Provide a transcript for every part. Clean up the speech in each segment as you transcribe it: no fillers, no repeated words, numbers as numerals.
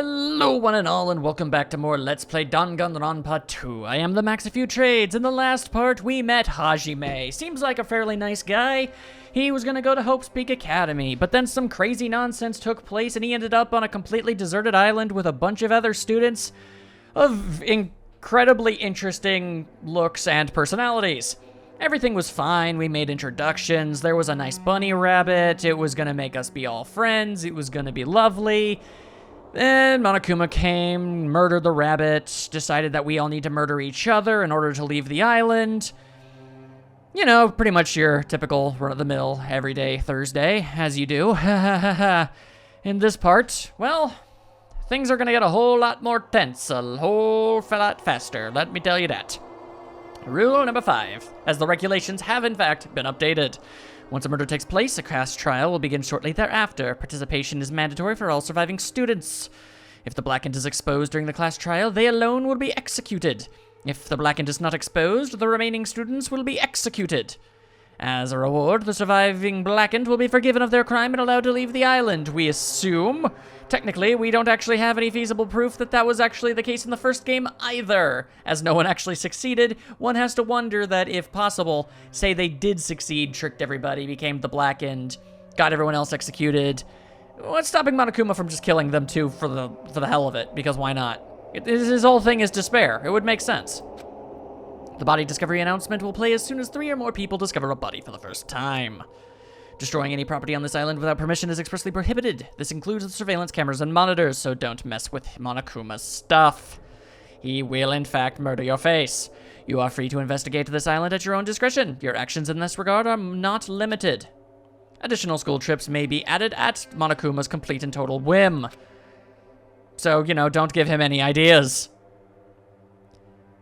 Hello one and all, and welcome back to more Let's Play Danganronpa 2. I am the Max a Few Trades. In the last part, we met Hajime. Seems like a fairly nice guy. He was gonna go to Hope's Peak Academy, but then some crazy nonsense took place and he ended up on a completely deserted island with a bunch of other students of incredibly interesting looks and personalities. Everything was fine, we made introductions, there was a nice bunny rabbit, it was gonna make us be all friends, it was gonna be lovely. Then Monokuma came, murdered the rabbit, decided that we all need to murder each other in order to leave the island. You know, pretty much your typical run-of-the-mill everyday Thursday, as you do. In this part, well, things are gonna get a whole lot more tense, a whole lot faster, let me tell you that. Rule number 5, as the regulations have in fact been updated. Once a murder takes place, a class trial will begin shortly thereafter. Participation is mandatory for all surviving students. If the Blackened is exposed during the class trial, they alone will be executed. If the Blackened is not exposed, the remaining students will be executed. As a reward, the surviving Blackened will be forgiven of their crime and allowed to leave the island, we assume. Technically, we don't actually have any feasible proof that that was actually the case in the first game either. As no one actually succeeded, one has to wonder that if possible, say they did succeed, tricked everybody, became the Blackened, got everyone else executed. What's stopping Monokuma from just killing them too for the hell of it? Because why not? His whole thing is despair. It would make sense. The body discovery announcement will play as soon as 3 or more people discover a body for the first time. Destroying any property on this island without permission is expressly prohibited. This includes the surveillance cameras and monitors, so don't mess with Monokuma's stuff. He will, in fact, murder your face. You are free to investigate this island at your own discretion. Your actions in this regard are not limited. Additional school trips may be added at Monokuma's complete and total whim. So, you know, don't give him any ideas.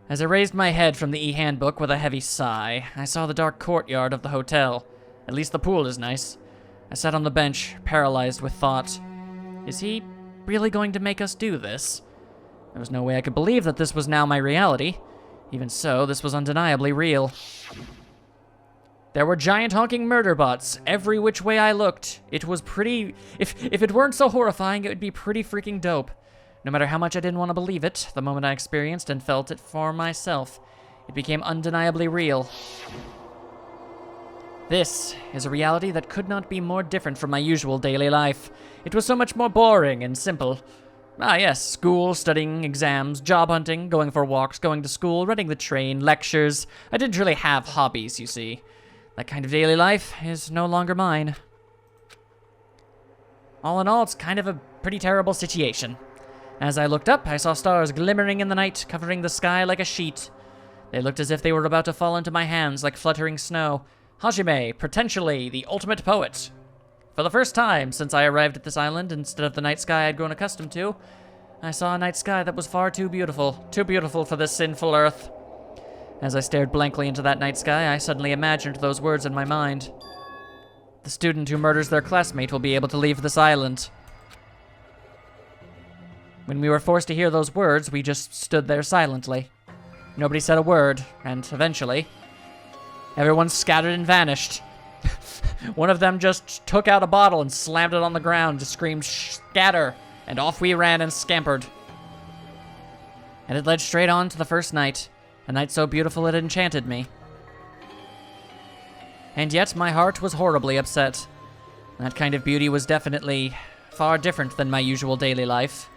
As I raised my head from the e-handbook with a heavy sigh, I saw the dark courtyard of the hotel. At least the pool is nice. I sat on the bench, paralyzed with thought. Is he really going to make us do this? There was no way I could believe that this was now my reality. Even so, this was undeniably real. There were giant honking murder bots every which way I looked. It was pretty... If it weren't so horrifying, it would be pretty freaking dope. No matter how much I didn't want to believe it, the moment I experienced and felt it for myself, it became undeniably real. This is a reality that could not be more different from my usual daily life. It was so much more boring and simple. Ah yes, school, studying, exams, job hunting, going for walks, going to school, running the train, lectures. I didn't really have hobbies, you see. That kind of daily life is no longer mine. All in all, it's kind of a pretty terrible situation. As I looked up, I saw stars glimmering in the night, covering the sky like a sheet. They looked as if they were about to fall into my hands like fluttering snow. Hajime, potentially the ultimate poet. For the first time since I arrived at this island, instead of the night sky I'd grown accustomed to, I saw a night sky that was far too beautiful for this sinful earth. As I stared blankly into that night sky, I suddenly imagined those words in my mind. The student who murders their classmate will be able to leave this island. When we were forced to hear those words, we just stood there silently. Nobody said a word, and eventually, everyone scattered and vanished. One of them just took out a bottle and slammed it on the ground, just screamed, "Scatter!" and off we ran and scampered. And it led straight on to the first night, a night so beautiful it enchanted me. And yet my heart was horribly upset. That kind of beauty was definitely far different than my usual daily life.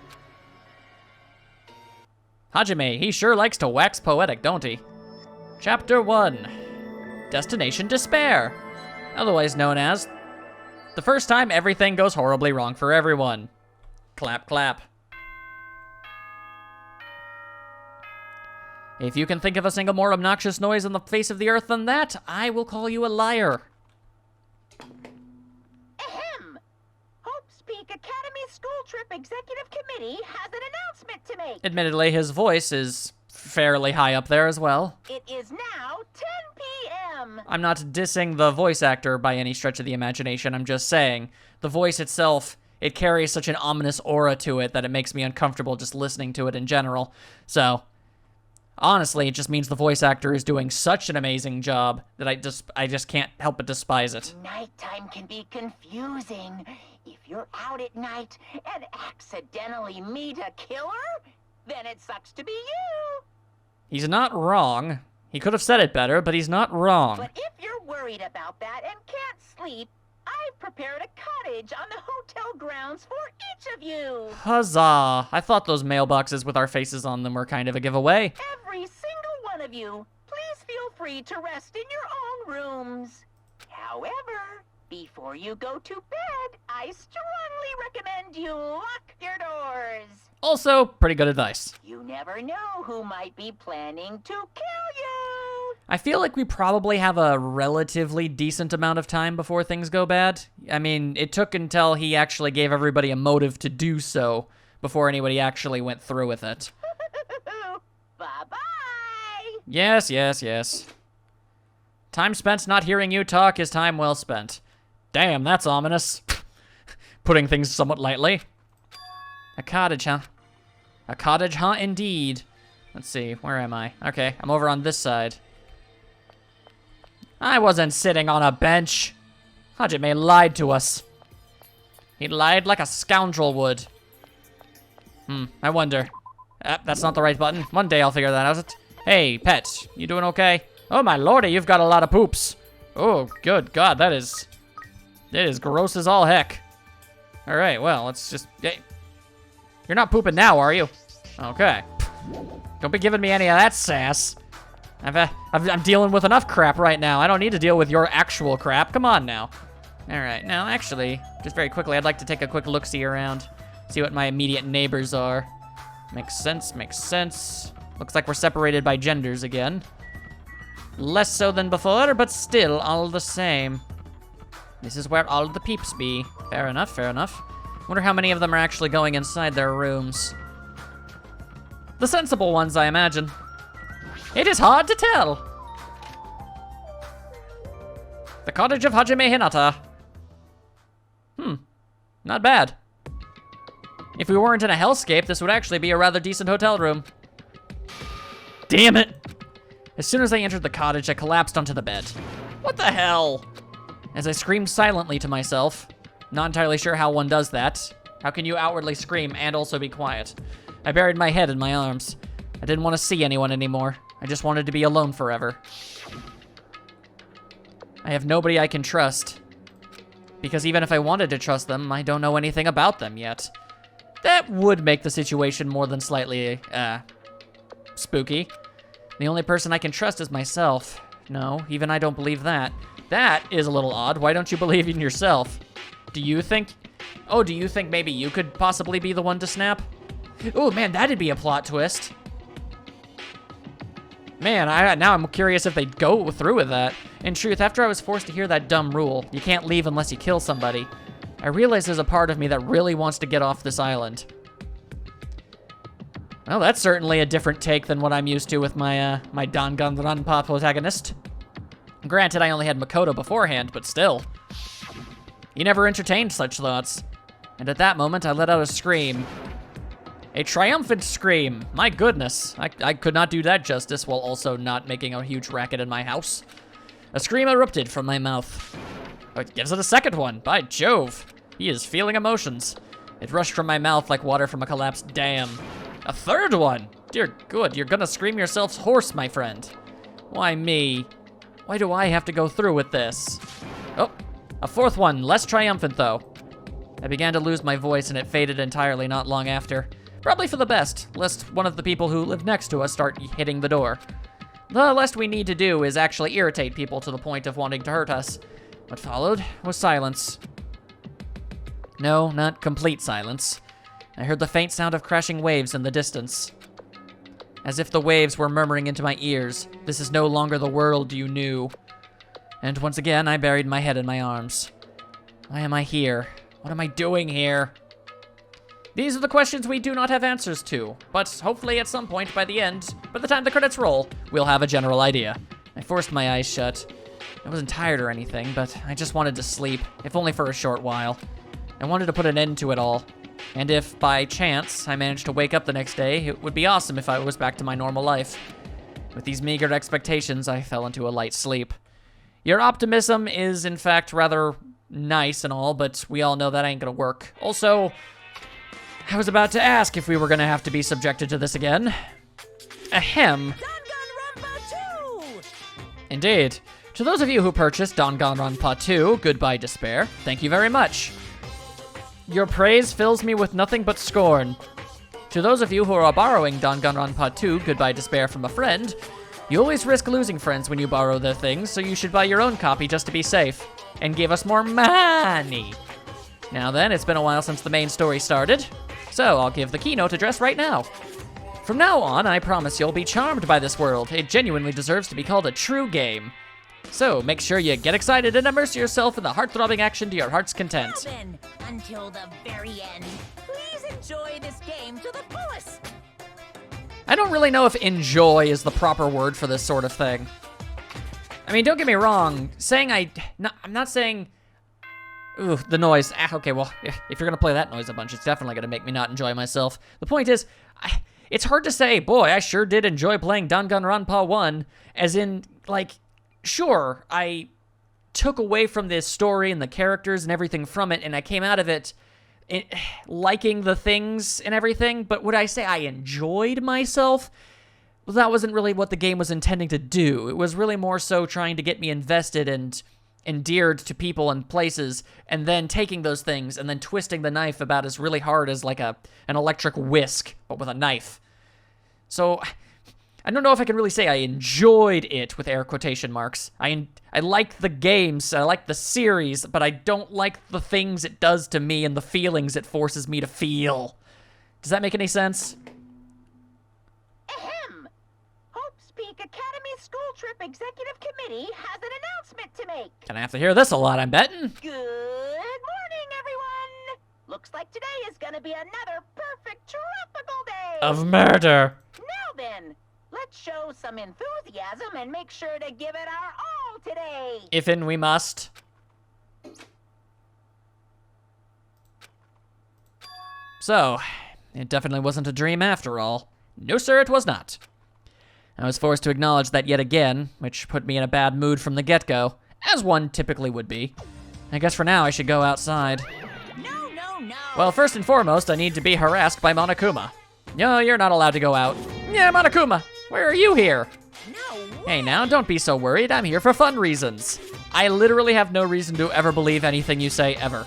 Hajime, he sure likes to wax poetic, don't he? Chapter 1. Destination Despair. Otherwise known as the first time everything goes horribly wrong for everyone. Clap, clap. If you can think of a single more obnoxious noise on the face of the earth than that, I will call you a liar. Ahem! Hope's Peak Academy School Trip Executive Committee has an announcement to make. Admittedly, his voice is fairly high up there as well. It is now 10 p.m. I'm not dissing the voice actor by any stretch of the imagination, I'm just saying, the voice itself, it carries such an ominous aura to it that it makes me uncomfortable just listening to it in general. So, Honestly, it just means the voice actor is doing such an amazing job that I just can't help but despise it. Nighttime can be confusing. If you're out at night and accidentally meet a killer, then it sucks to be you. He's not wrong. He could have said it better, but he's not wrong. But if you're worried about that and can't sleep, I've prepared a cottage on the hotel grounds for each of you. Huzzah! I thought those mailboxes with our faces on them were kind of a giveaway. Every single one of you, please feel free to rest in your own rooms. However, before you go to bed, I strongly recommend you lock your doors. Also, pretty good advice. You never know who might be planning to kill you. I feel like we probably have a relatively decent amount of time before things go bad. I mean, it took until he actually gave everybody a motive to do so before anybody actually went through with it. Bye-bye. Yes. Time spent not hearing you talk is time well spent. Damn, that's ominous. Putting things somewhat lightly. A cottage, huh? A cottage, huh, indeed. Let's see, where am I? Okay, I'm over on this side. I wasn't sitting on a bench. Hajime lied to us. He lied like a scoundrel would. I wonder. That's not the right button. One day I'll figure that out. Hey, pet, you doing okay? Oh my lordy, you've got a lot of poops. Oh, good God, that is gross as all heck. All right, well, let's just... You're not pooping now, are you? Okay. Don't be giving me any of that sass. I'm dealing with enough crap right now. I don't need to deal with your actual crap. Come on now. All right, now actually, just very quickly, I'd like to take a quick look-see around. See what my immediate neighbors are. Makes sense. Looks like we're separated by genders again. Less so than before, but still all the same. This is where all the peeps be. Fair enough. Wonder how many of them are actually going inside their rooms. The sensible ones, I imagine. It is hard to tell. The cottage of Hajime Hinata. Not bad. If we weren't in a hellscape, this would actually be a rather decent hotel room. Damn it! As soon as I entered the cottage, I collapsed onto the bed. What the hell? As I screamed silently to myself, not entirely sure how one does that. How can you outwardly scream and also be quiet? I buried my head in my arms. I didn't want to see anyone anymore. I just wanted to be alone forever. I have nobody I can trust. Because even if I wanted to trust them, I don't know anything about them yet. That would make the situation more than slightly, spooky. The only person I can trust is myself. No, even I don't believe that. That is a little odd. Why don't you believe in yourself? Do you think maybe you could possibly be the one to snap? Oh man, that'd be a plot twist. Man, now I'm curious if they'd go through with that. In truth, after I was forced to hear that dumb rule, you can't leave unless you kill somebody, I realize there's a part of me that really wants to get off this island. Well, that's certainly a different take than what I'm used to with my my Danganronpa protagonist. Granted, I only had Makoto beforehand, but still. He never entertained such thoughts. And at that moment, I let out a scream. A triumphant scream. My goodness, I could not do that justice while also not making a huge racket in my house. A scream erupted from my mouth. Oh, it gives it a second one. By Jove, he is feeling emotions. It rushed from my mouth like water from a collapsed dam. A third one. Dear good, you're gonna scream yourself hoarse, my friend. Why me? Why do I have to go through with this? Oh, a fourth one, less triumphant though. I began to lose my voice and it faded entirely not long after. Probably for the best, lest one of the people who live next to us start hitting the door. The least we need to do is actually irritate people to the point of wanting to hurt us. What followed was silence. No, not complete silence. I heard the faint sound of crashing waves in the distance. As if the waves were murmuring into my ears, this is no longer the world you knew. And once again, I buried my head in my arms. Why am I here? What am I doing here? These are the questions we do not have answers to, but hopefully at some point by the end, by the time the credits roll, we'll have a general idea. I forced my eyes shut. I wasn't tired or anything, but I just wanted to sleep, if only for a short while. I wanted to put an end to it all. And if, by chance, I managed to wake up the next day, it would be awesome if I was back to my normal life. With these meager expectations, I fell into a light sleep. Your optimism is, in fact, rather nice and all, but we all know that ain't gonna work. Also, I was about to ask if we were gonna have to be subjected to this again. Ahem. Danganronpa 2! Indeed. To those of you who purchased Danganronpa 2, Goodbye Despair, thank you very much. Your praise fills me with nothing but scorn. To those of you who are borrowing Danganronpa 2, Goodbye Despair from a friend, you always risk losing friends when you borrow their things, so you should buy your own copy just to be safe, and give us more money. Now then, it's been a while since the main story started, so I'll give the keynote address right now. From now on, I promise you'll be charmed by this world. It genuinely deserves to be called a true game. So, make sure you get excited and immerse yourself in the heart-throbbing action to your heart's content. Now then, until the very end, please enjoy this game to the fullest. I don't really know if enjoy is the proper word for this sort of thing. I mean, don't get me wrong, I'm not saying, ooh, the noise. Okay, well, if you're gonna play that noise a bunch, it's definitely gonna make me not enjoy myself. The point is, it's hard to say, boy, I sure did enjoy playing Danganronpa 1, as in, like, sure, I took away from this story and the characters and everything from it, and I came out of it liking the things and everything, but would I say I enjoyed myself? Well, that wasn't really what the game was intending to do. It was really more so trying to get me invested and endeared to people and places, and then taking those things and then twisting the knife about as really hard as like an electric whisk, but with a knife. So, I don't know if I can really say I enjoyed it with air quotation marks. I like the games, I like the series, but I don't like the things it does to me and the feelings it forces me to feel. Does that make any sense? Ahem! Hope's Peak Academy School Trip Executive Committee has an announcement to make. Gonna have to hear this a lot, I'm betting. Good morning, everyone! Looks like today is gonna be another perfect tropical day! Of murder. Now then, let's show some enthusiasm and make sure to give it our all today! If in we must. So, it definitely wasn't a dream after all. No, sir, it was not. I was forced to acknowledge that yet again, which put me in a bad mood from the get-go, as one typically would be. I guess for now I should go outside. No, no, no. Well, first and foremost, I need to be harassed by Monokuma. No, you're not allowed to go out. Yeah, Monokuma, where are you here? No way. Hey now, don't be so worried. I'm here for fun reasons. I literally have no reason to ever believe anything you say, ever.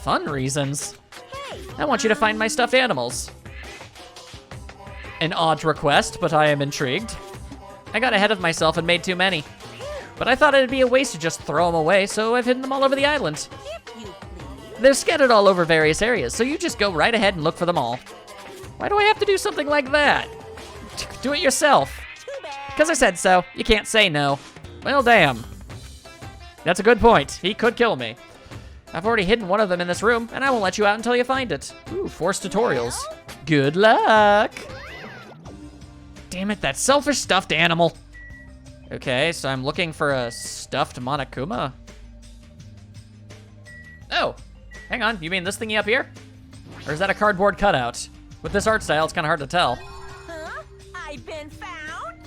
Fun reasons? Hey, I want you to find my stuffed animals. An odd request, but I am intrigued. I got ahead of myself and made too many. But I thought it'd be a waste to just throw them away, so I've hidden them all over the island. if you please. They're scattered all over various areas, so you just go right ahead and look for them all. Why do I have to do something like that? Do it yourself. Too bad. Because I said so. You can't say no. Well, damn. That's a good point. He could kill me. I've already hidden one of them in this room, and I won't let you out until you find it. Ooh, forced tutorials. Good luck. Damn it, that selfish stuffed animal. Okay, so I'm looking for a stuffed Monokuma. Oh, hang on. You mean this thingy up here? Or is that a cardboard cutout? With this art style, it's kind of hard to tell. Huh? I've been found?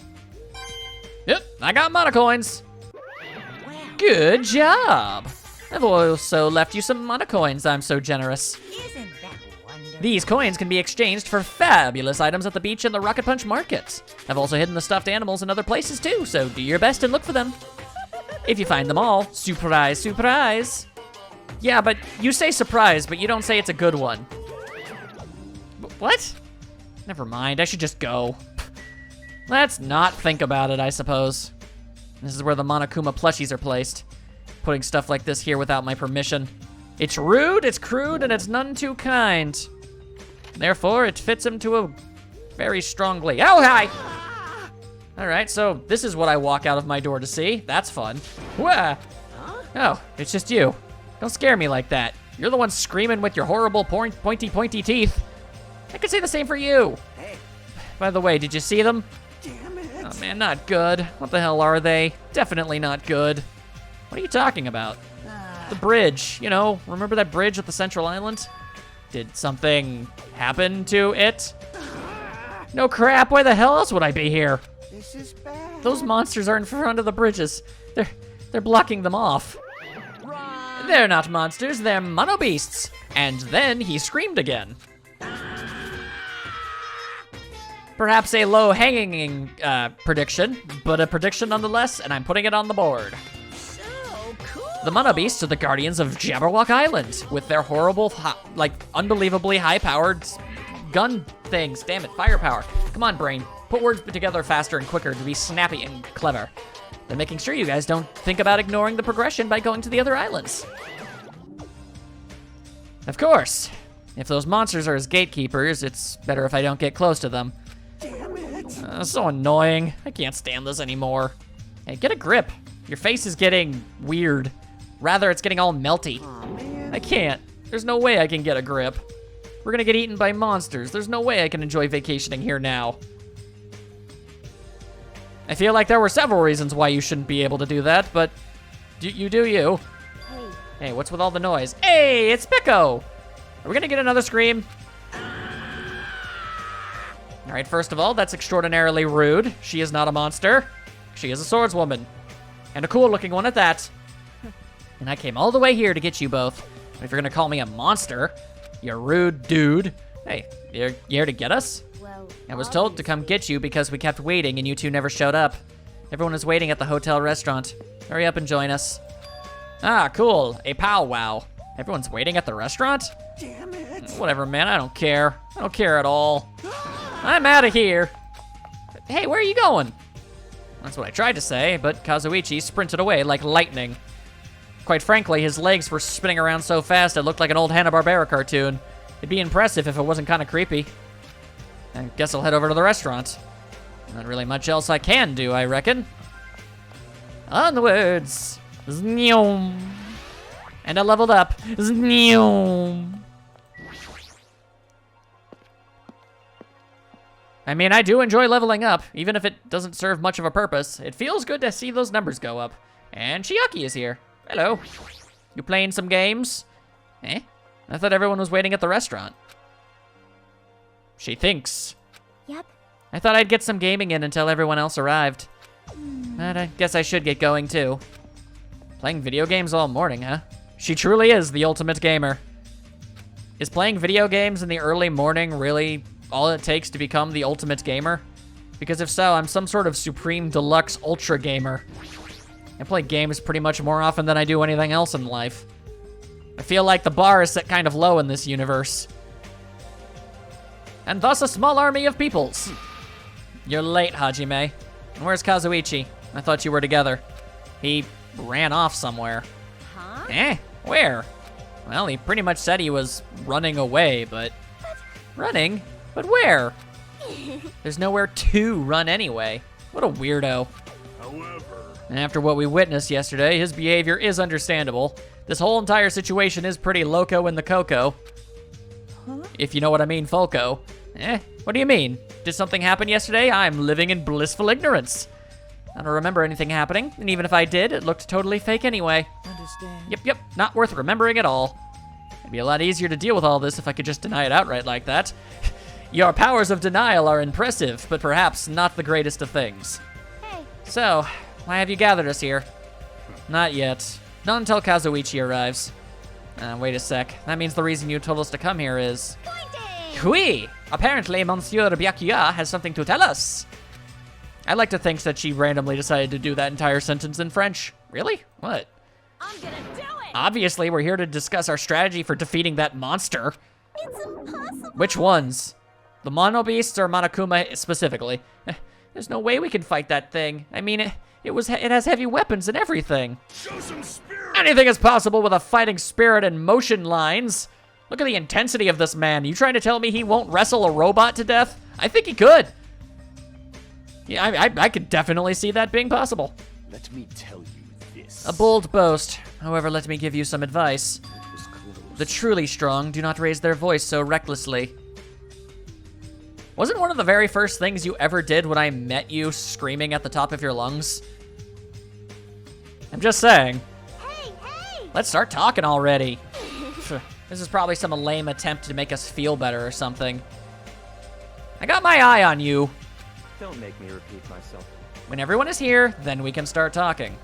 Yep, I got monocoins. Well, Good job. I've also left you some monocoins. I'm so generous. isn't that wonderful? These coins can be exchanged for fabulous items at the beach and the Rocket Punch markets. I've also hidden the stuffed animals in other places too, so do your best and look for them. If you find them all, surprise, surprise. Yeah, but you say surprise, but you don't say it's a good one. What? Never mind, I should just go. Let's not think about it, I suppose. This is where the Monokuma plushies are placed. Putting stuff like this here without my permission. It's rude, it's crude, and it's none too kind. Therefore, it fits him to a very strongly. Oh, hi! All right, so this is what I walk out of my door to see. That's fun. Wah! Oh, it's just you. Don't scare me like that. You're the one screaming with your horrible pointy teeth. I could say the same for you. By the way, did you see them? Damn it. Oh man, not good. What the hell are they? Definitely not good. What are you talking about? The bridge, you know, remember that bridge at the Central Island? Did something happen to it? No crap, why the hell else would I be here? This is bad. Those monsters are in front of the bridges. They're blocking them off. Run! They're not monsters, they're mono beasts. And then he screamed again. Perhaps a low-hanging prediction, but a prediction nonetheless, and I'm putting it on the board. So cool! The mono beasts are the guardians of Jabberwock Island, with their horrible, unbelievably high-powered gun things. Damn it, firepower. Come on, brain. Put words together faster and quicker to be snappy and clever. They're making sure you guys don't think about ignoring the progression by going to the other islands. Of course, if those monsters are as gatekeepers, it's better if I don't get close to them. Damn it. So annoying. I can't stand this anymore. Hey, get a grip. Your face is getting weird. Rather, it's getting all melty. Aw, man. I can't. There's no way I can get a grip. We're gonna get eaten by monsters. There's no way I can enjoy vacationing here now. I feel like there were several reasons why you shouldn't be able to do that, but you do you. Hey, what's with all the noise? Hey, it's Pico! Are we gonna get another scream? All right, first of all, that's extraordinarily rude. She is not a monster. She is a swordswoman. And a cool looking one at that. And I came all the way here to get you both. If you're gonna call me a monster, you rude dude. Hey, you're here to get us? Well, I was told to come get you because we kept waiting and you two never showed up. Everyone is waiting at the hotel restaurant. Hurry up and join us. Ah, cool, a powwow. Everyone's waiting at the restaurant? Damn it. Whatever, man, I don't care. I don't care at all. I'm out of here. Hey, where are you going? That's what I tried to say, but Kazuichi sprinted away like lightning. Quite frankly, his legs were spinning around so fast it looked like an old Hanna-Barbera cartoon. It'd be impressive if it wasn't kind of creepy. I guess I'll head over to the restaurant. Not really much else I can do, I reckon. Onwards. Znyom. And I leveled up. Znyom. I mean, I do enjoy leveling up, even if it doesn't serve much of a purpose. It feels good to see those numbers go up. And Chiaki is here. Hello. You playing some games? Eh? I thought everyone was waiting at the restaurant. She thinks. Yep. I thought I'd get some gaming in until everyone else arrived. But I guess I should get going too. Playing video games all morning, huh? She truly is the ultimate gamer. Is playing video games in the early morning really all it takes to become the ultimate gamer? Because if so, I'm some sort of supreme deluxe ultra gamer. I play games pretty much more often than I do anything else in life. I feel like the bar is set kind of low in this universe. And thus a small army of peoples. You're late, Hajime. And where's Kazuichi? I thought you were together. He ran off somewhere. Huh? Eh? Where? Well, he pretty much said he was running away, but... Running? But where? There's nowhere to run anyway. What a weirdo. However. And after what we witnessed yesterday, his behavior is understandable. This whole entire situation is pretty loco in the coco. Huh? If you know what I mean, Folco. Eh? What do you mean? Did something happen yesterday? I'm living in blissful ignorance. I don't remember anything happening, and even if I did, it looked totally fake anyway. Understand. Yep, not worth remembering at all. It'd be a lot easier to deal with all this if I could just deny it outright like that. Your powers of denial are impressive, but perhaps not the greatest of things. Hey. So, why have you gathered us here? Not yet. Not until Kazuichi arrives. Wait a sec. That means the reason you told us to come here is... Pointing! Oui! Apparently, Monsieur Byakuya has something to tell us. I like to think that she randomly decided to do that entire sentence in French. Really? What? I'm gonna do it! Obviously, we're here to discuss our strategy for defeating that monster. It's impossible! Which ones? The Mono Beasts or Monokuma specifically? There's no way we can fight that thing. I mean, it has heavy weapons and everything. Show some spirit. Anything is possible with a fighting spirit and motion lines. Look at the intensity of this man. You trying to tell me he won't wrestle a robot to death? I think he could. Yeah, I could definitely see that being possible. Let me tell you this. A bold boast. However, let me give you some advice. It was close. The truly strong do not raise their voice so recklessly. Wasn't one of the very first things you ever did when I met you screaming at the top of your lungs? I'm just saying. Hey! Let's start talking already. This is probably some lame attempt to make us feel better or something. I got my eye on you. Don't make me repeat myself. When everyone is here, then we can start talking.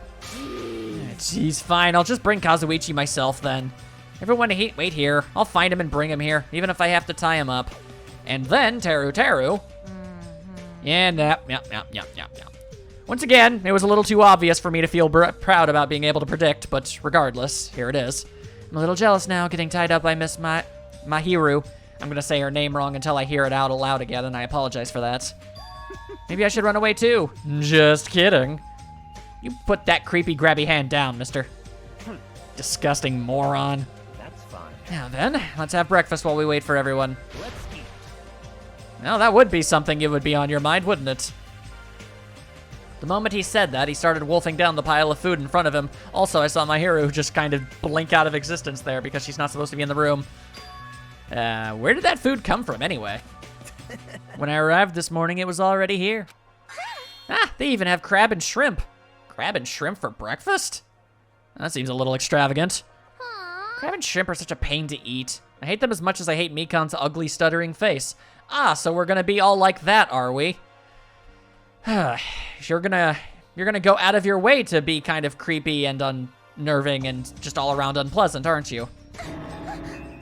Jeez, fine. I'll just bring Kazuichi myself then. Everyone wait here. I'll find him and bring him here, even if I have to tie him up. And then Teru. And yep. Once again, it was a little too obvious for me to feel proud about being able to predict, but regardless, here it is. I'm a little jealous now, getting tied up by Miss Mahiru. I'm gonna say her name wrong until I hear it out aloud again, and I apologize for that. Maybe I should run away too. Just kidding. You put that creepy grabby hand down, mister. Disgusting moron. That's fine. Now then, let's have breakfast while we wait for everyone. Let's eat. Well, that would be something it would be on your mind, wouldn't it? The moment he said that, he started wolfing down the pile of food in front of him. Also, I saw Mahiru just kind of blink out of existence there because she's not supposed to be in the room. Where did that food come from anyway? When I arrived this morning, it was already here. Ah, they even have crab and shrimp. Crab and shrimp for breakfast? That seems a little extravagant. Crab and shrimp are such a pain to eat. I hate them as much as I hate Mikan's ugly, stuttering face. Ah, so we're gonna be all like that, are we? You're gonna go out of your way to be kind of creepy and unnerving and just all around unpleasant, aren't you?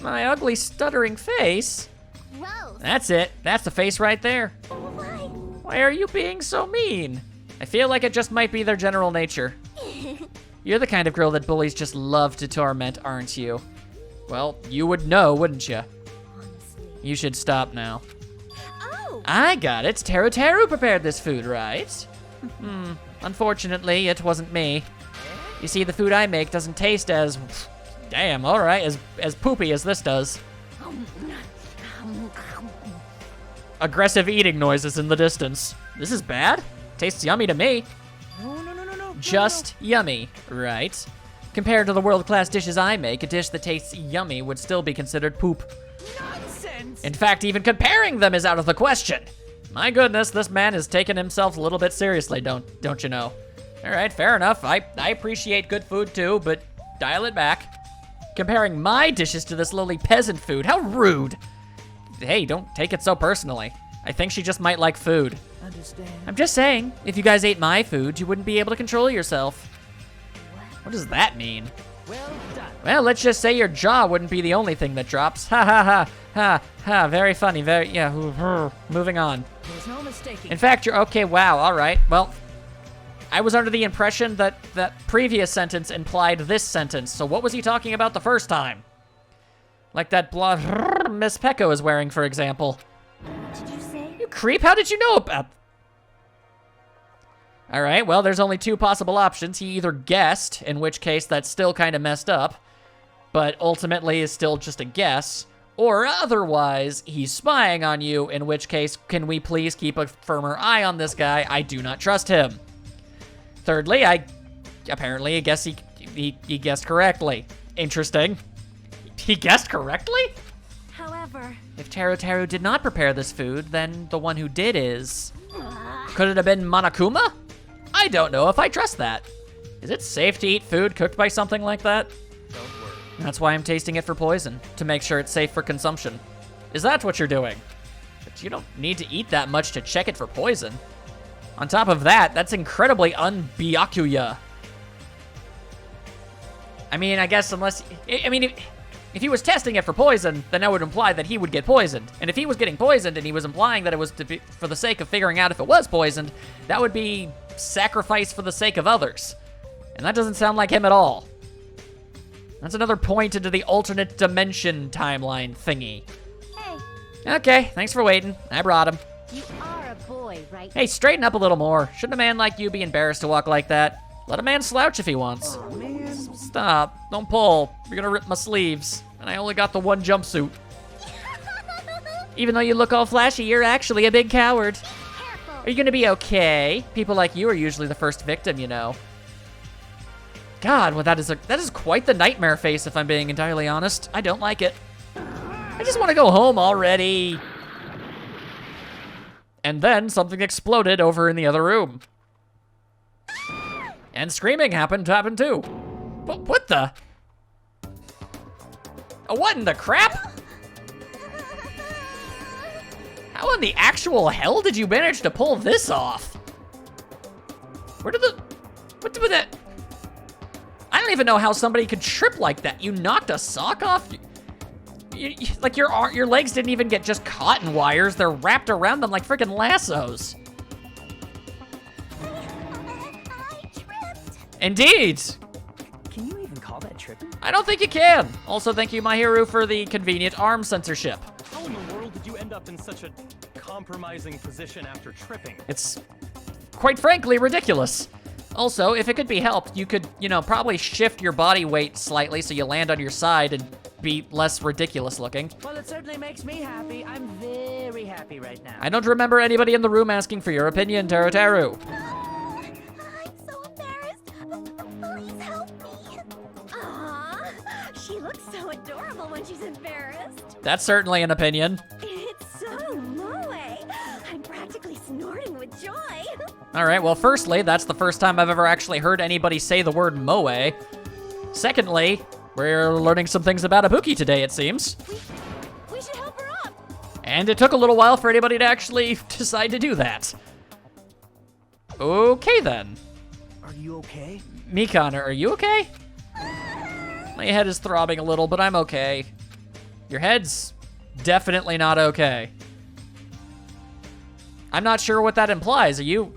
My ugly, stuttering face? Gross. That's it. That's the face right there. Why are you being so mean? I feel like it just might be their general nature. You're the kind of girl that bullies just love to torment, aren't you? Well, you would know, wouldn't you? Honestly. You should stop now. Oh. I got it. Teru prepared this food, right? Unfortunately, it wasn't me. You see, the food I make doesn't taste as... Damn, all right, as poopy as this does. Aggressive eating noises in the distance. This is bad? Tastes yummy to me. No. Just yummy, right? Compared to the world-class dishes I make, a dish that tastes yummy would still be considered poop. Nonsense. In fact, even comparing them is out of the question. My goodness, this man has taken himself a little bit seriously, don't you know? All right, fair enough. I appreciate good food too, but dial it back. Comparing my dishes to this lowly peasant food, how rude. Hey, don't take it so personally. I think she just might like food. Understand. I'm just saying, if you guys ate my food, you wouldn't be able to control yourself. What does that mean? Well done. Well, let's just say your jaw wouldn't be the only thing that drops. Ha ha ha, ha, ha, very funny, moving on. There's no mistaking. In fact, you're, okay, wow, all right. Well, I was under the impression that that previous sentence implied this sentence, so what was he talking about the first time? Like that Miss Pecco is wearing, for example. Did you say? You creep, how did you know about... All right, well, there's only two possible options. He either guessed, in which case that's still kind of messed up, but ultimately is still just a guess, or otherwise, he's spying on you, in which case, can we please keep a firmer eye on this guy? I do not trust him. Thirdly, I guess he guessed correctly. Interesting. He guessed correctly? However. If Teru did not prepare this food, then the one who did is... Could it have been Monokuma? I don't know if I trust that. Is it safe to eat food cooked by something like that? Don't worry. That's why I'm tasting it for poison, to make sure it's safe for consumption. Is that what you're doing? But you don't need to eat that much to check it for poison. On top of that, that's incredibly un-byakuya. I mean, I guess unless... if he was testing it for poison, then that would imply that he would get poisoned. And if he was getting poisoned and he was implying that it was to be, for the sake of figuring out if it was poisoned, that would be sacrifice for the sake of others. And that doesn't sound like him at all. That's another point into the alternate dimension timeline thingy. Hey, Okay, thanks for waiting. I brought him. you are a boy, right? Hey, straighten up a little more. Shouldn't a man like you be embarrassed to walk like that? Let a man slouch if he wants. Stop. Don't pull. You're gonna rip my sleeves. And I only got the one jumpsuit. Even though you look all flashy, you're actually a big coward. Careful. Are you gonna be okay? People like you are usually the first victim, you know. God, well, that is quite the nightmare face, if I'm being entirely honest. I don't like it. I just want to go home already. And then something exploded over in the other room. And screaming happened too. What the? What in the crap? How in the actual hell did you manage to pull this off? Where did what did that? I don't even know how somebody could trip like that. You knocked a sock off? Like your legs didn't even get just cotton wires. They're wrapped around them like freaking lassos. I tripped. Indeed. Can you even call that tripping? I don't think you can. Also, thank you, Mahiru, for the convenient arm censorship. How in the world did you end up in such a compromising position after tripping? It's quite frankly ridiculous. Also, if it could be helped, you could, probably shift your body weight slightly so you land on your side and be less ridiculous looking. Well, it certainly makes me happy. I'm very happy right now. I don't remember anybody in the room asking for your opinion, Teru. I'm so embarrassed. Please help me. Aw, she looks so adorable when she's embarrassed. That's certainly an opinion. It's so moe. I'm practically snorting with joy. All right, well, firstly, that's the first time I've ever actually heard anybody say the word moe. Secondly, we're learning some things about Ibuki today, it seems. We should help her up. And it took a little while for anybody to actually decide to do that. Okay, then. Are you okay? Mikan, are you okay? My head is throbbing a little, but I'm okay. Your head's definitely not okay. I'm not sure what that implies. Are you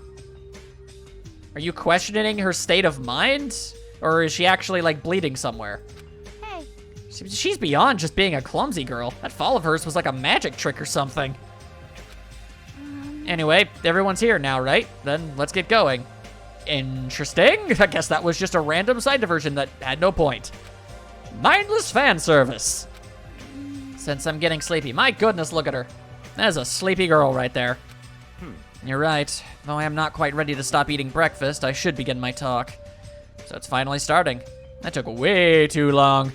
questioning her state of mind? Or is she actually, like, bleeding somewhere? Hey. She's beyond just being a clumsy girl. That fall of hers was like a magic trick or something. Anyway, everyone's here now, right? Then let's get going. Interesting. I guess that was just a random side diversion that had no point. Mindless fan service. Since I'm getting sleepy. My goodness, look at her. That is a sleepy girl right there. You're right. Though I am not quite ready to stop eating breakfast, I should begin my talk. So it's finally starting. That took way too long.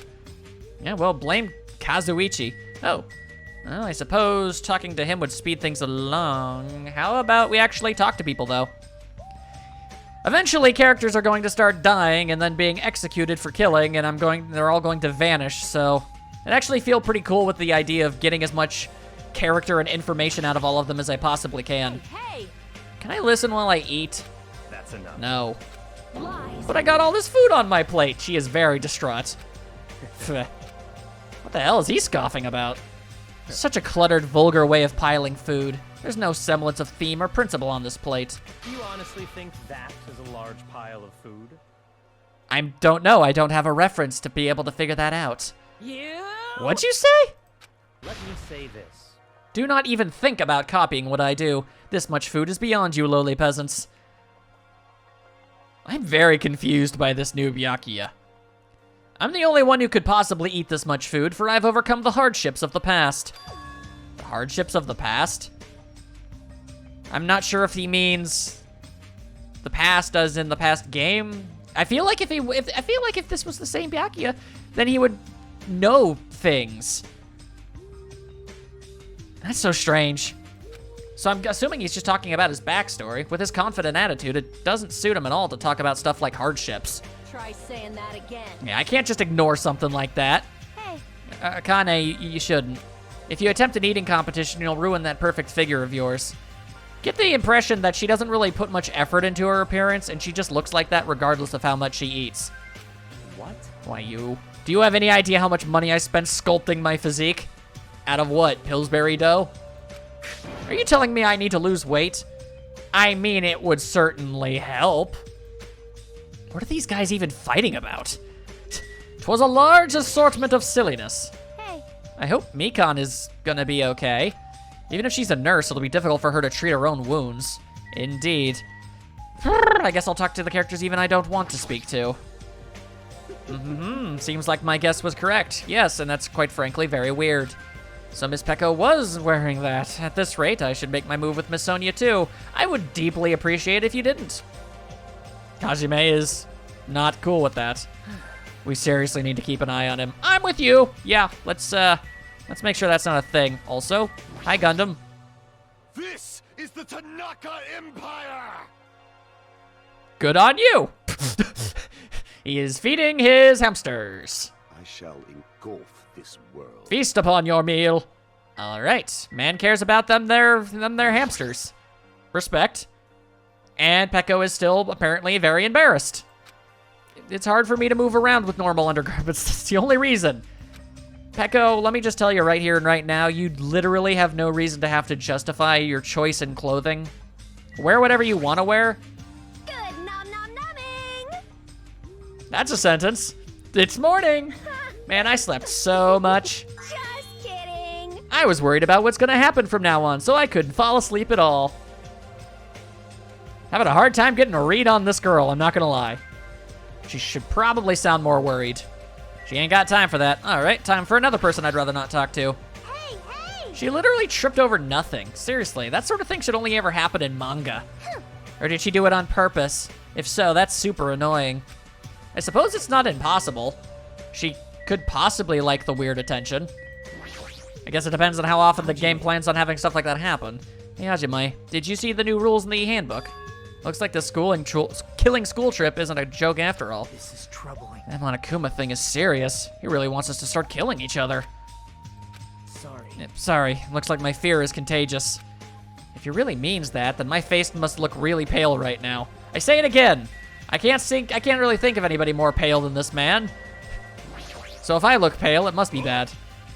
Yeah, well, blame Kazuichi. Oh. Well, I suppose talking to him would speed things along. How about we actually talk to people, though? Eventually, characters are going to start dying and then being executed for killing, and they're all going to vanish, so I actually feel pretty cool with the idea of getting as much character and information out of all of them as I possibly can. Hey. Can I listen while I eat? That's enough. No. Lies. But I got all this food on my plate. She is very distraught. What the hell is he scoffing about? Such a cluttered, vulgar way of piling food. There's no semblance of theme or principle on this plate. Do you honestly think that is a large pile of food? I don't know. I don't have a reference to be able to figure that out. You? What'd you say? Let me say this. Do not even think about copying what I do. This much food is beyond you, lowly peasants. I'm very confused by this new Byakuya. I'm the only one who could possibly eat this much food, for I've overcome the hardships of the past. The hardships of the past? I'm not sure if he means the past as in the past game. I feel like if this was the same Byakuya, then he would know things. That's so strange. So I'm assuming he's just talking about his backstory. With his confident attitude, it doesn't suit him at all to talk about stuff like hardships. Try saying that again. Yeah, I can't just ignore something like that. Hey. Akane, you shouldn't. If you attempt an eating competition, you'll ruin that perfect figure of yours. Get the impression that she doesn't really put much effort into her appearance, and she just looks like that regardless of how much she eats. What? Why, you? Do you have any idea how much money I spent sculpting my physique? Out of what, Pillsbury dough? Are you telling me I need to lose weight? I mean, it would certainly help. What are these guys even fighting about? 'Twas a large assortment of silliness. Hey. I hope Mikan is gonna be okay. Even if she's a nurse, it'll be difficult for her to treat her own wounds. Indeed. I guess I'll talk to the characters even I don't want to speak to. Seems like my guess was correct. Yes, and that's quite frankly very weird. So Miss Peko was wearing that. At this rate, I should make my move with Miss Sonia too. I would deeply appreciate if you didn't. Hajime is not cool with that. We seriously need to keep an eye on him. I'm with you. Yeah, let's make sure that's not a thing. Also, hi Gundam. This is the Tanaka Empire! Good on you. He is feeding his hamsters. I shall engulf this world. Feast upon your meal. All right. Man cares about their hamsters. Respect. And Peko is still apparently very embarrassed. It's hard for me to move around with normal undergarments. That's the only reason. Peko, let me just tell you right here and right now, you literally have no reason to have to justify your choice in clothing. Wear whatever you want to wear. Good nom nom nomming. That's a sentence. It's morning. Man, I slept so much. Just kidding. I was worried about what's gonna happen from now on, so I couldn't fall asleep at all. Having a hard time getting a read on this girl, I'm not gonna lie. She should probably sound more worried. She ain't got time for that. All right, time for another person I'd rather not talk to. Hey, hey. She literally tripped over nothing. Seriously, that sort of thing should only ever happen in manga. Or did she do it on purpose? If so, that's super annoying. I suppose it's not impossible. She could possibly like the weird attention. I guess it depends on how often the game plans on having stuff like that happen. Hey, Hajime, did you see the new rules in the handbook? Looks like the killing school trip isn't a joke after all. This is troubling. That Monokuma thing is serious. He really wants us to start killing each other. Sorry. Sorry, looks like my fear is contagious. If he really means that, then my face must look really pale right now. I say it again. I can't really think of anybody more pale than this man. So if I look pale, it must be bad.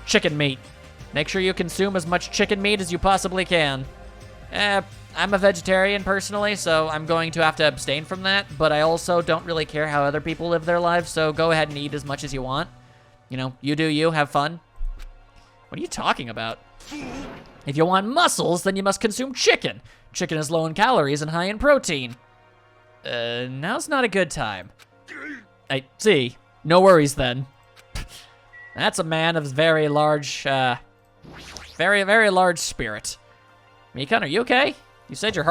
Chicken meat. Make sure you consume as much chicken meat as you possibly can. I'm a vegetarian personally, so I'm going to have to abstain from that, but I also don't really care how other people live their lives, so go ahead and eat as much as you want. You know, you do you, have fun. What are you talking about? If you want muscles, then you must consume chicken. Chicken is low in calories and high in protein. Now's not a good time. I see. No worries then. That's a man of very large, very, very large spirit. Mikan, are you okay? You said your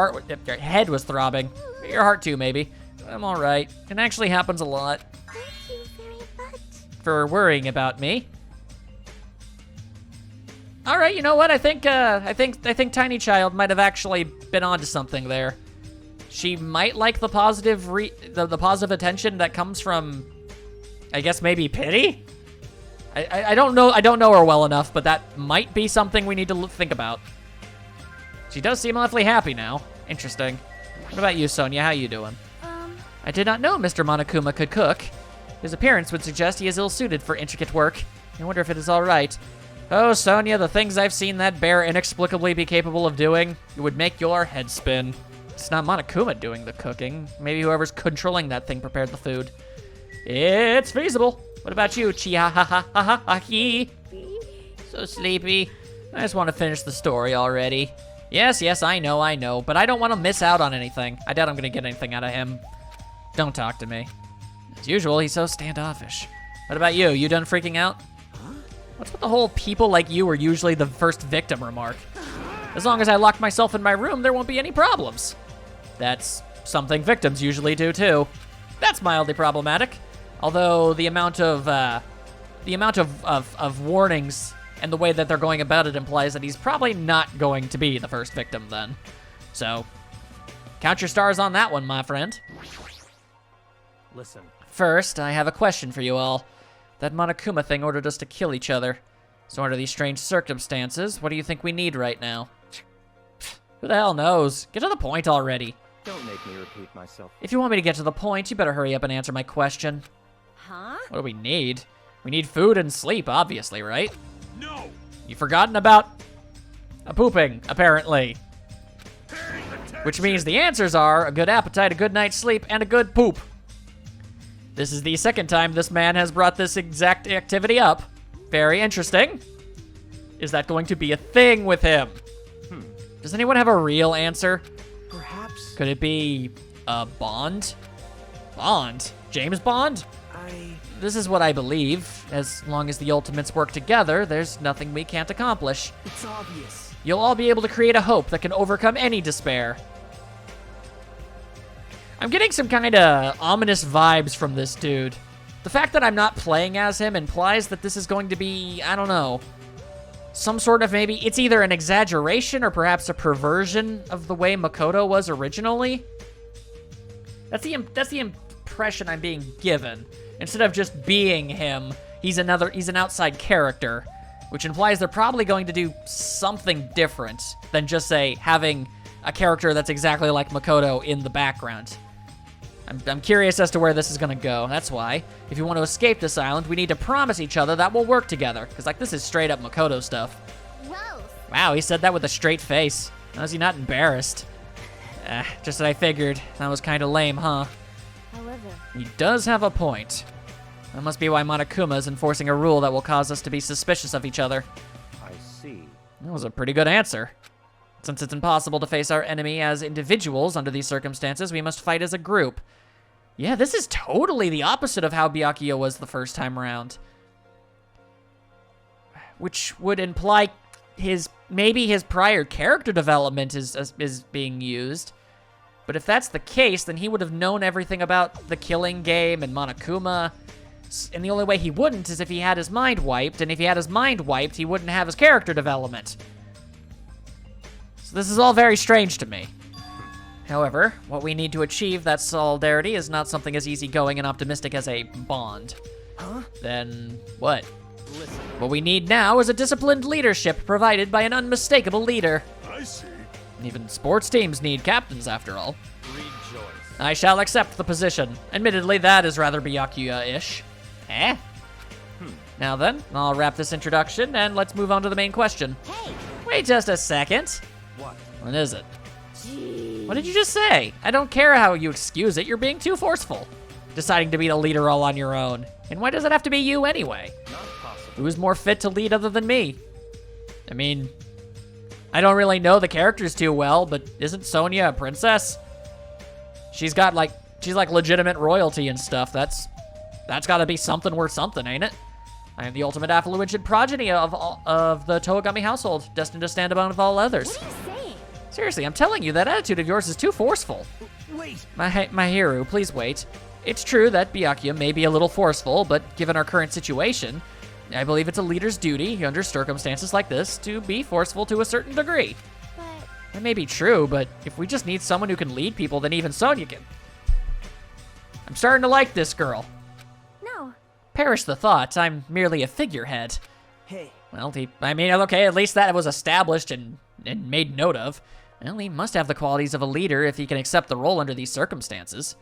head was throbbing. Your heart too, maybe. I'm all right. It actually happens a lot. Thank you very much. For worrying about me. All right, you know what? I think Tiny Child might have actually been onto something there. She might like the positive the positive attention that comes from, I guess maybe pity. I don't know her well enough, but that might be something we need to think about. She does seem awfully happy now. Interesting. What about you, Sonia? How you doing? I did not know Mr. Monokuma could cook. His appearance would suggest he is ill-suited for intricate work. I wonder if it is all right. Oh, Sonia, the things I've seen that bear inexplicably be capable of doing, it would make your head spin. It's not Monokuma doing the cooking. Maybe whoever's controlling that thing prepared the food. It's feasible. What about you, Chi-ha-ha-ha-ha-ha-hee? So sleepy. I just want to finish the story already. Yes, I know, but I don't want to miss out on anything. I doubt I'm gonna get anything out of him. Don't talk to me. As usual, he's so standoffish. What about you? You done freaking out? What's with the whole people like you are usually the first victim remark? As long as I lock myself in my room, there won't be any problems. That's something victims usually do too. That's mildly problematic. Although the amount of warnings and the way that they're going about it implies that he's probably not going to be the first victim then. So, count your stars on that one, my friend. Listen, First, I have a question for you all. That Monokuma thing ordered us to kill each other. So under these strange circumstances, what do you think we need right now? Who the hell knows? Get to the point already. don't make me repeat myself. If you want me to get to the point, you better hurry up and answer my question. Huh? What do we need? We need food and sleep, obviously, right? No! You've forgotten about pooping, apparently. Which means the answers are a good appetite, a good night's sleep, and a good poop. This is the second time this man has brought this exact activity up. Very interesting. Is that going to be a thing with him? Does anyone have a real answer? Perhaps Could it be a Bond? Bond? James Bond? This is what I believe. As long as the Ultimates work together, there's nothing we can't accomplish. it's obvious. You'll all be able to create a hope that can overcome any despair. I'm getting some kind of ominous vibes from this dude. The fact that I'm not playing as him implies that this is going to be, I don't know, some sort of maybe, it's either an exaggeration or perhaps a perversion of the way Makoto was originally. That's the impression I'm being given. Instead of just being him, he's an outside character. which implies they're probably going to do something different than just, say, having a character that's exactly like Makoto in the background. I'm curious as to where this is gonna go. That's why, if you want to escape this island, we need to promise each other that we'll work together. Because, like, this is straight up Makoto stuff. Gross. Wow, he said that with a straight face. How is he not embarrassed? Just as I figured. That was kind of lame, huh? However, He does have a point. That must be why Monokuma is enforcing a rule that will cause us to be suspicious of each other. I see. That was a pretty good answer. Since it's impossible to face our enemy as individuals under these circumstances, we must fight as a group. Yeah, this is totally the opposite of how Byakuya was the first time around. Which would imply maybe his prior character development is being used. But if that's the case, then he would have known everything about the killing game and Monokuma. And the only way he wouldn't is if he had his mind wiped, and if he had his mind wiped, he wouldn't have his character development. So this is all very strange to me. However, what we need to achieve that solidarity is not something as easygoing and optimistic as a bond. Huh? Then what? Listen, What we need now is a disciplined leadership provided by an unmistakable leader. I see. Even sports teams need captains, after all. rejoice. I shall accept the position. Admittedly, that is rather Byakuya-ish. Eh? Now then, I'll wrap this introduction, and let's move on to the main question. hey, Wait just a second. What? What is it? gee. What did you just say? I don't care how you excuse it, you're being too forceful. Deciding to be the leader all on your own. And why does it have to be you anyway? Not possible. Who's more fit to lead other than me? I mean, I don't really know the characters too well, but isn't Sonya a princess? She's like legitimate royalty and stuff. That's gotta be something worth something, ain't it? I am the ultimate affluent progeny of the Toigami household, destined to stand above all others. What are you saying? Seriously, I'm telling you, that attitude of yours is too forceful. Wait! Mahiru, please wait. It's true that Byakuya may be a little forceful, but given our current situation, I believe it's a leader's duty, under circumstances like this, to be forceful to a certain degree. But That may be true, but if we just need someone who can lead people, then even Sonya can. I'm starting to like this girl. no. Perish the thought, I'm merely a figurehead. Hey, Well, okay, at least that was established and made note of. Well, he must have the qualities of a leader if he can accept the role under these circumstances.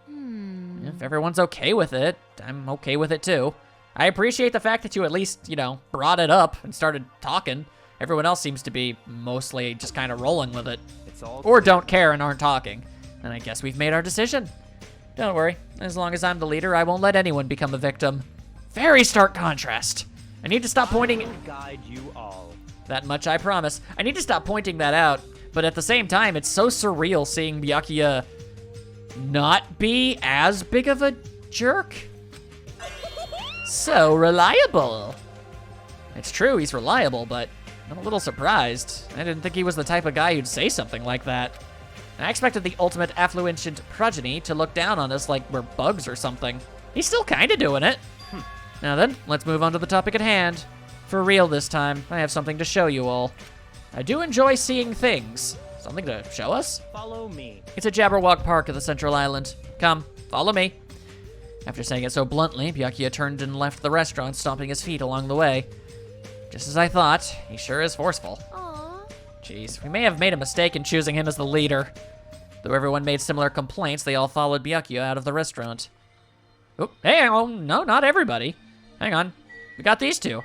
If everyone's okay with it, I'm okay with it too. I appreciate the fact that you at least, brought it up and started talking. Everyone else seems to be mostly just kind of rolling with it. it's all Or clear. don't care and aren't talking. And I guess we've made our decision. Don't worry, as long as I'm the leader, I won't let anyone become a victim. Very stark contrast. I need to stop pointing. I'll guide you all. That much I promise. I need to stop pointing that out, but at the same time, it's so surreal seeing Byakuya not be as big of a jerk. So reliable. It's true, he's reliable, but I'm a little surprised. I didn't think he was the type of guy who'd say something like that. I expected the ultimate affluent progeny to look down on us like we're bugs or something. He's still kinda doing it. Now then, let's move on to the topic at hand. For real this time, I have something to show you all. I do enjoy seeing things. Something to show us? Follow me. It's a Jabberwock Park at the Central Island. Come, follow me. After saying it so bluntly, Byakuya turned and left the restaurant, stomping his feet along the way. Just as I thought, he sure is forceful. Aw. Jeez, we may have made a mistake in choosing him as the leader. Though everyone made similar complaints, they all followed Byakuya out of the restaurant. Oh, hey, oh, no, not everybody. Hang on, we got these two.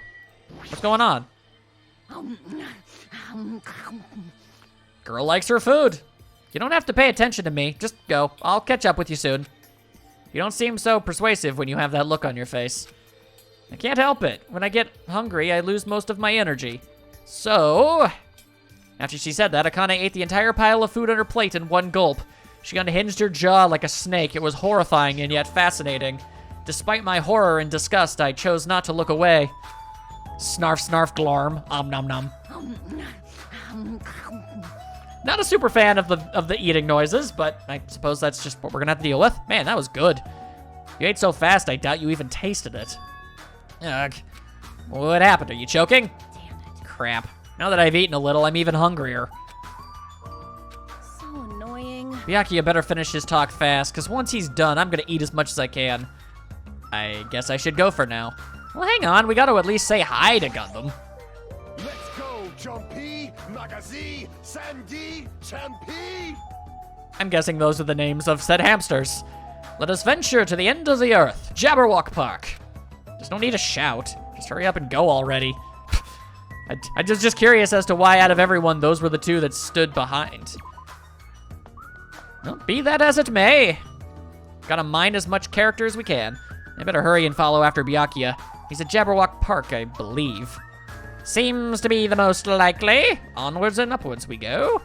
What's going on? Girl likes her food. You don't have to pay attention to me. Just go. I'll catch up with you soon. You don't seem so persuasive when you have that look on your face. I can't help it. When I get hungry, I lose most of my energy. So, after she said that, Akane ate the entire pile of food on her plate in one gulp. She unhinged her jaw like a snake. It was horrifying and yet fascinating. Despite my horror and disgust, I chose not to look away. Snarf, snarf, glorm. Nom nom. Not a super fan of the eating noises, but I suppose that's just what we're gonna have to deal with. Man, that was good. You ate so fast, I doubt you even tasted it. Ugh. What happened? Are you choking? Damn it. Crap. Now that I've eaten a little, I'm even hungrier. So annoying. Byakuya better finish his talk fast, because once he's done, I'm gonna eat as much as I can. I guess I should go for now. Well, hang on, we gotta at least say hi to Gundam. Jumpy, Magazi, Sandy, Champy. I'm guessing those are the names of said hamsters. Let us venture to the end of the earth, Jabberwock Park. Just don't need to shout. Just hurry up and go already. I just curious as to why out of everyone, those were the two that stood behind. Well, be that as it may. Gotta mine as much character as we can. I better hurry and follow after Byakuya. He's at Jabberwock Park, I believe. Seems to be the most likely. Onwards and upwards we go.